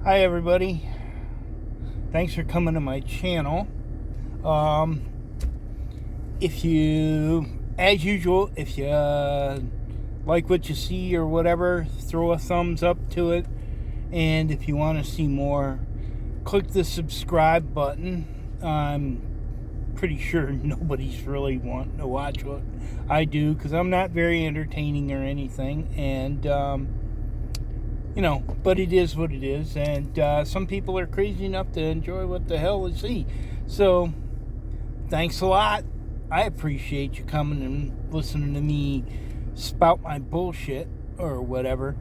Hi everybody, thanks for coming to my channel. If you, as usual, if you like what you see or whatever, throw a thumbs up to it. And if you want to see more, click the subscribe button. I'm pretty sure nobody's really wanting to watch what I do because I'm not very entertaining or anything. And but it is what it is, and some people are crazy enough to enjoy what the hell they see. So, thanks a lot. I appreciate you coming and listening to me spout my bullshit or whatever.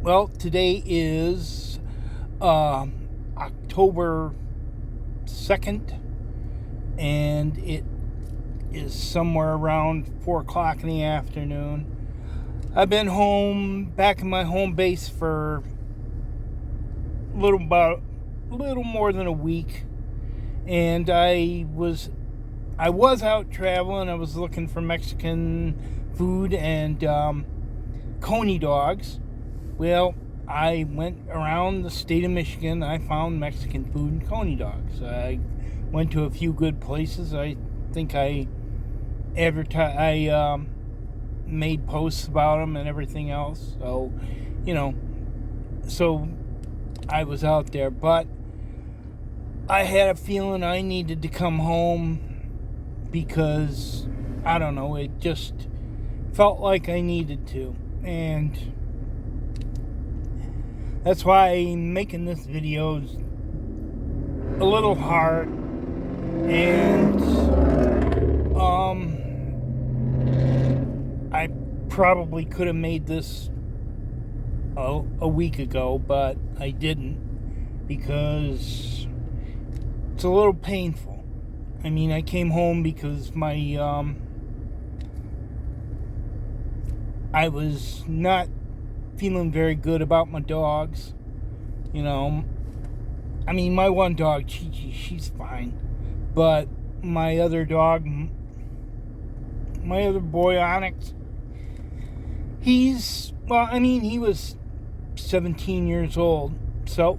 Well, today is October 2nd, and it is somewhere around 4 o'clock in the afternoon. I've been back in my home base for a little more than a week, and I was out traveling. I was looking for Mexican food and coney dogs. Well, I went around the state of Michigan. I found Mexican food and coney dogs. I went to a few good places. I think I made posts about them and everything else. So, so I was out there, but I had a feeling I needed to come home because, I don't know, it just felt like I needed to. And that's why I'm making this video a little hard. And, I probably could have made this a week ago, but I didn't because it's a little painful. I mean, I came home because I was not feeling very good about my dogs. I mean, my one dog, Chi-Chi, she's fine. But my other dog, my other boy, Onyx, he was 17 years old. So,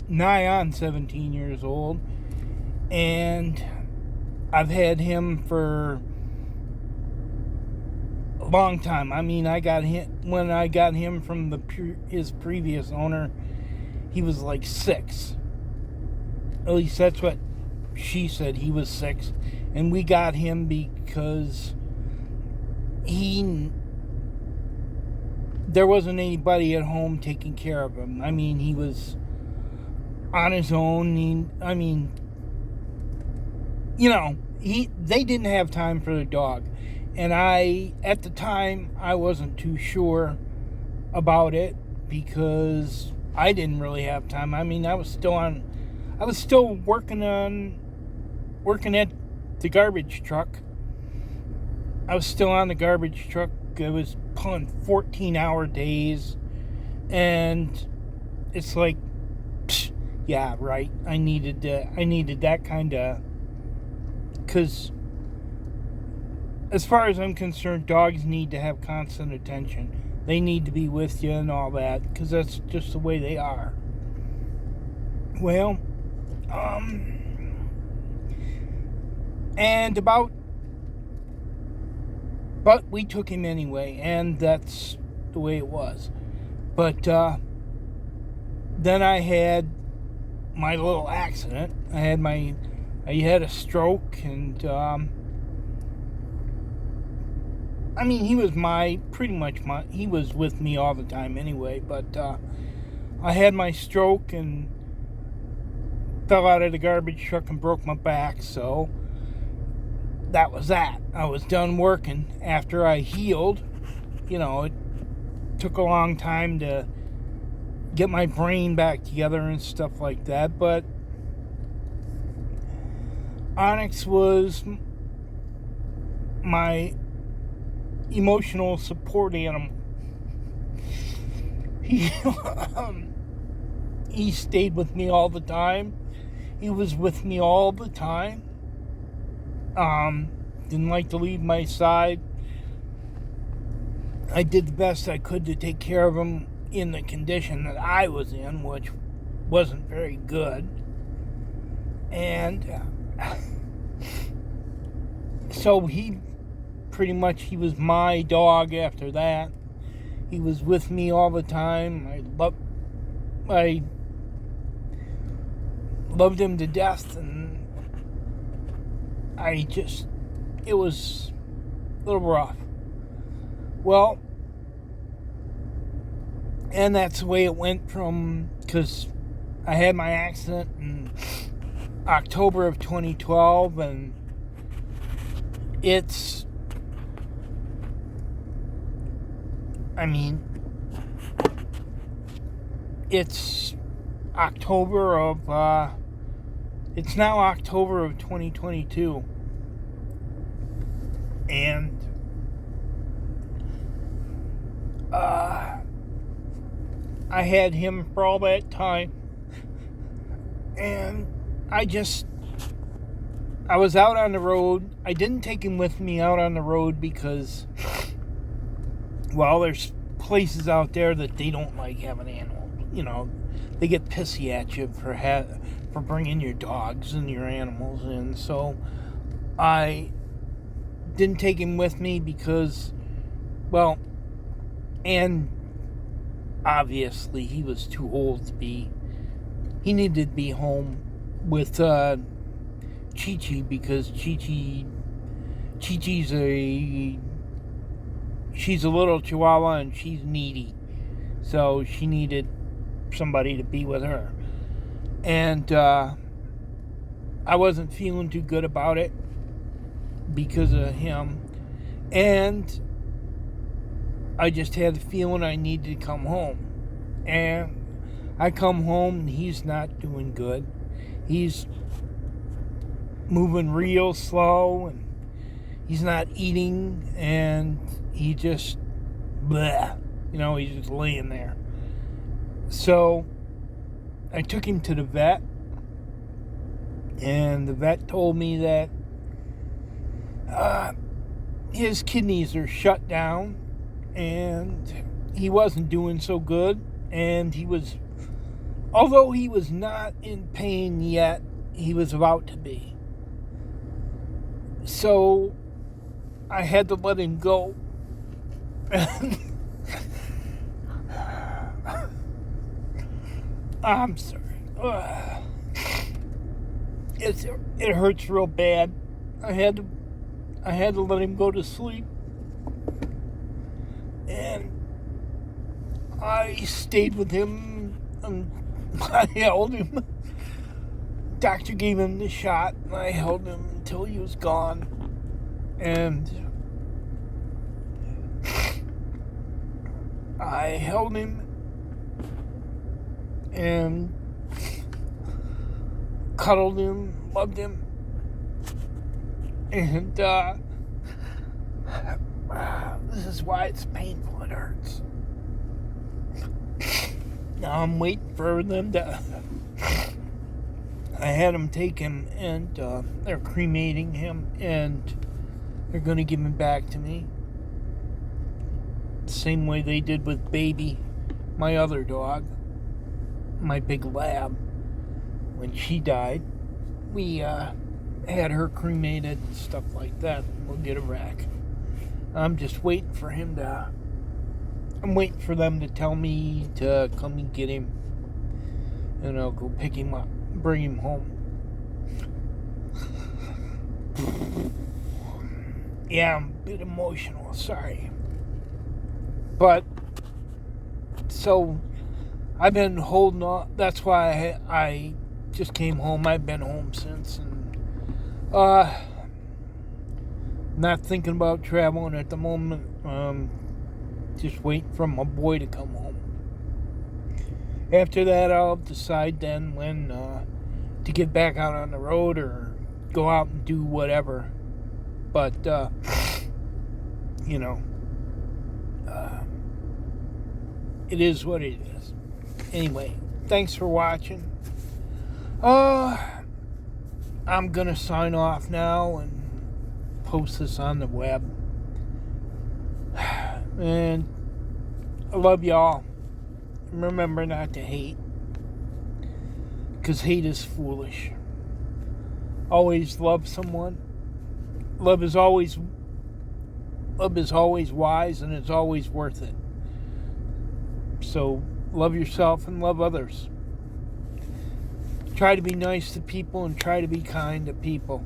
nigh on 17 years old. And I've had him for a long time. I mean, when I got him from his previous owner, he was like 6. At least that's what she said. He was 6. And we got him because there wasn't anybody at home taking care of him. I mean, he was on his own. They didn't have time for the dog. And at the time, I wasn't too sure about it because I didn't really have time. I mean, I was still working at the garbage truck. I was still on the garbage truck. I was pulling 14-hour days, and it's like, yeah, right. I needed that kind of, because as far as I'm concerned, dogs need to have constant attention. They need to be with you and all that, because that's just the way they are. Well, but we took him anyway, and that's the way it was. But then I had my little accident. I had a stroke, and he was he was with me all the time anyway. But I had my stroke and fell out of the garbage truck and broke my back, so that was that. I was done working after I healed. It took a long time to get my brain back together and stuff like that, but Onyx was my emotional support animal. He stayed with me all the time. He was with me all the time. Didn't like to leave my side. I did the best I could to take care of him in the condition that I was in, which wasn't very good. And so he was my dog after that. He was with me all the time. I loved him to death, and it was a little rough. Well, and that's the way it went because I had my accident in October of 2012, and it's it's now October of 2022, and I had him for all that time, and I was out on the road. I didn't take him with me out on the road because, well, there's places out there that they don't like having animals. They get pissy at you for bringing your dogs and your animals in. So I didn't take him with me because, well, and obviously he was too old to be. He needed to be home with Chi-Chi because Chi-Chi's she's a little Chihuahua and she's needy, so she needed somebody to be with her. And I wasn't feeling too good about it because of him, and I just had the feeling I needed to come home. And I come home and he's not doing good. He's moving real slow, and he's not eating, and he just bleh, he's just laying there. So I took him to the vet, and the vet told me that his kidneys are shut down, and he wasn't doing so good, and although he was not in pain yet, he was about to be. So I had to let him go. I'm sorry. It hurts real bad. I had to let him go to sleep, and I stayed with him, and I held him. Doctor gave him the shot, and I held him until he was gone. And I held him and cuddled him, loved him, and this is why it's painful. It hurts. Now I'm waiting for them to. I had them taken, and they're cremating him, and they're going to give him back to me. The same way they did with Baby, my other dog, my big lab. When she died, we had her cremated and stuff like that. We'll get her back. I'm just waiting for him to. I'm waiting for them to tell me to come and get him, and I'll go pick him up, bring him home. Yeah, I'm a bit emotional, sorry. But, so, I've been holding on. That's why I just came home. I've been home since, and not thinking about traveling at the moment. Just waiting for my boy to come home. After that, I'll decide then when to get back out on the road or go out and do whatever. But, it is what it is. Anyway, thanks for watching. I'm gonna sign off now and post this on the web. And I love y'all. Remember not to hate, because hate is foolish. Always love someone. Love is always wise, and it's always worth it. So love yourself and love others. Try to be nice to people and try to be kind to people.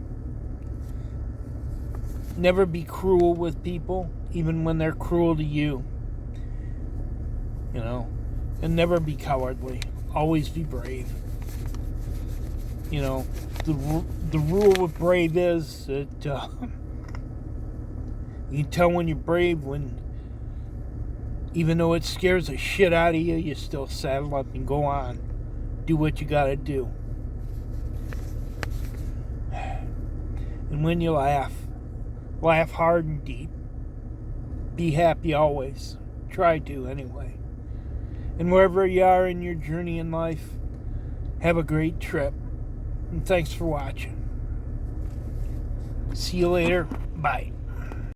Never be cruel with people, even when they're cruel to you. And never be cowardly. Always be brave. The rule with brave is that you can tell when you're brave when, even though it scares the shit out of you, you still saddle up and go on. Do what you gotta do. And when you laugh hard and deep. Be happy always. Try to, anyway. And wherever you are in your journey in life, have a great trip. And thanks for watching. See you later. Bye.